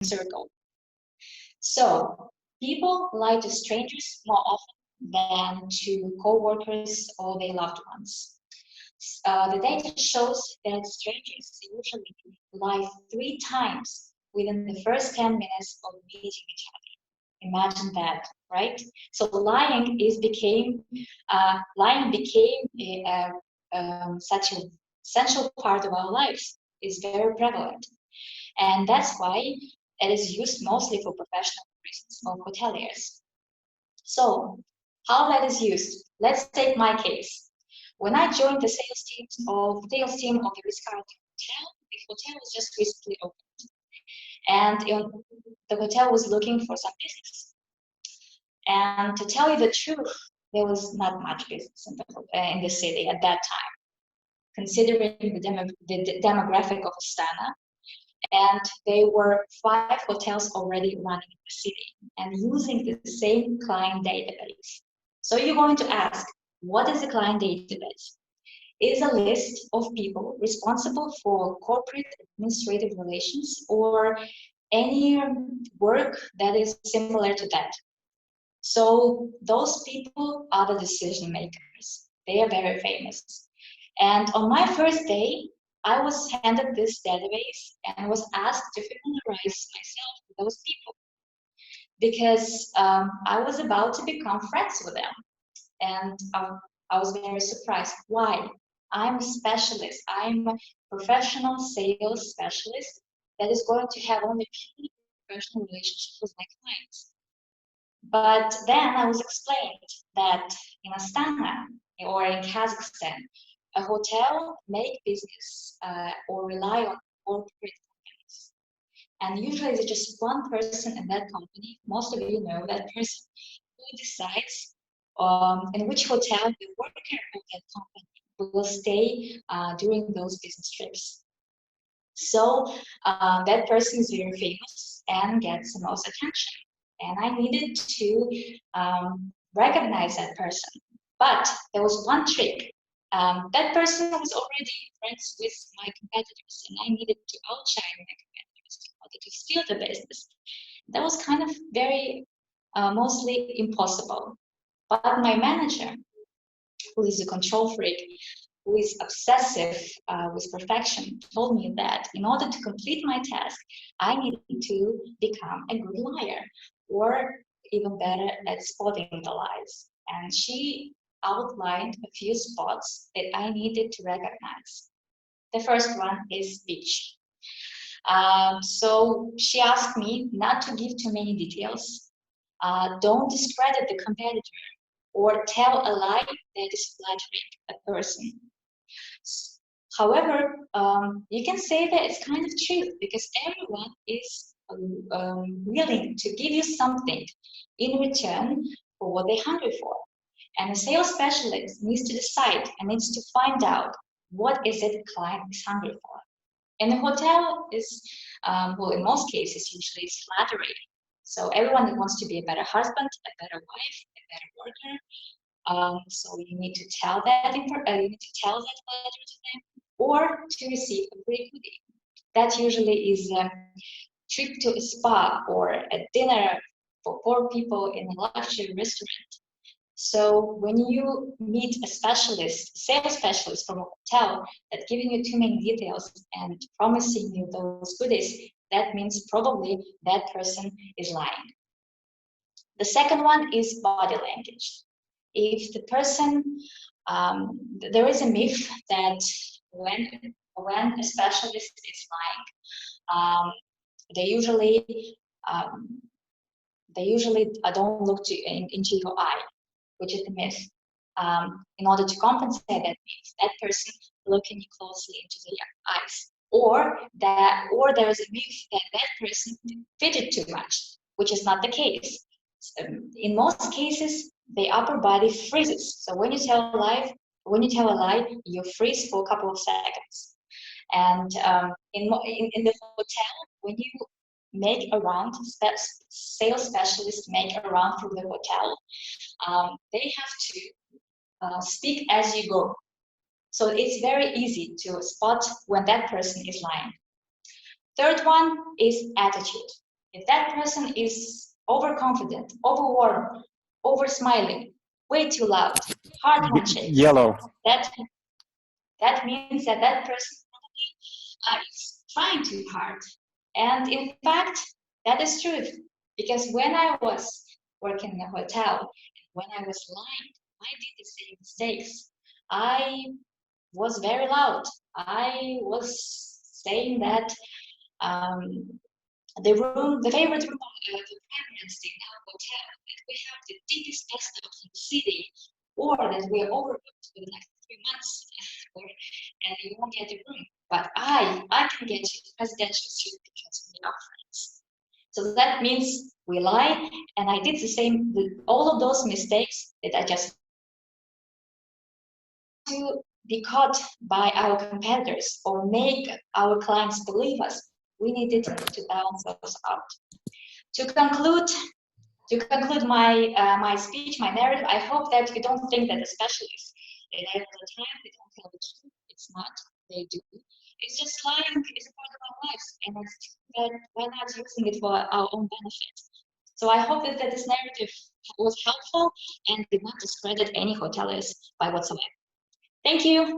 circle. So people lie to strangers more often than to co-workers or their loved ones. The data shows that strangers usually lie 3 times within the first 10 minutes of meeting each other. Imagine that, right? So lying became such an essential part of our lives. It's very prevalent, and that's why it is used mostly for professional reasons or hoteliers. So, how that is used? Let's take my case. When I joined the sales team of the Ritz-Carlton Hotel, the hotel was just recently opened, and the hotel was looking for some business. And to tell you the truth, there was not much business in the city at that time, considering the demographic of Astana. And there were 5 hotels already running in the city and using the same client database. So you're going to ask, what is a client database? It is a list of people responsible for corporate administrative relations or any work that is similar to that. So those people are the decision makers. They are very famous. And on my first day, I was handed this database and was asked to familiarize myself with those people because I was about to become friends with them. And I was very surprised. Why? I'm a specialist. I'm a professional sales specialist that is going to have only purely professional relationships with my clients. But then I was explained that in Astana or in Kazakhstan, a hotel make business or rely on corporate companies. And usually there's just one person in that company, most of you know that person, who decides in which hotel the worker of that company will stay during those business trips. So that person is very famous and gets the most attention. And I needed to recognize that person. But there was one trick. That person was already friends with my competitors, and I needed to outshine my competitors in order to steal the business. That was kind of very mostly impossible. But my manager, who is a control freak, who is obsessive with perfection, told me that in order to complete my task, I needed to become a good liar, or even better, at spotting the lies. And she outlined a few spots that I needed to recognize. The first one is speech. So she asked me not to give too many details. Don't discredit the competitor or tell a lie that is flattering a person. However, you can say that it's kind of truth because everyone is willing to give you something in return for what they're hungry for. And a sales specialist needs to decide and needs to find out what is it the client is hungry for. And the hotel is, well, in most cases, usually is flattery. So everyone wants to be a better husband, a better wife, a better worker. So you need to tell that letter to them, or to receive a free goodie. That usually is a trip to a spa or a dinner for 4 people in a luxury restaurant. So when you meet a sales specialist from a hotel that's giving you too many details and promising you those goodies, that means probably that person is lying. The second one is body language. If the person, there is a myth that when a specialist is lying, they usually don't look into your eye, which is the myth. In order to compensate that myth, that person looking you closely into the eyes, or there is a myth that person fidget too much, which is not the case. In most cases, the upper body freezes. So when you tell a lie, you freeze for a couple of seconds. And in the hotel, when you make a round, sales specialists make a round through the hotel, they have to speak as you go. So it's very easy to spot when that person is lying. Third one is attitude. If that person is overconfident, overwarm, over-smiling, way too loud, hard handshake, Yellow. that means that that person probably is trying too hard. And in fact, that is true. Because when I was working in a hotel, when I was lying, I did the same mistakes. I was very loud. I was saying that the favorite room of the prime minister in our hotel, that we have the deepest desktop in the city, or that we are overbooked for the next 3 months, and you won't get a room. But I can get you the presidential suite because we are friends. So that means we lie, and I did the same. All of those mistakes that I just to be caught by our competitors or make our clients believe us, we needed to balance those out. To conclude my speech, my narrative, I hope that you don't think that the specialists in every time they don't tell the truth. It's not. They do. It's just lying is a part of our lives, and I think that we're not using it for our own benefit. So I hope that this narrative was helpful and did not discredit any hoteliers by whatsoever. Thank you.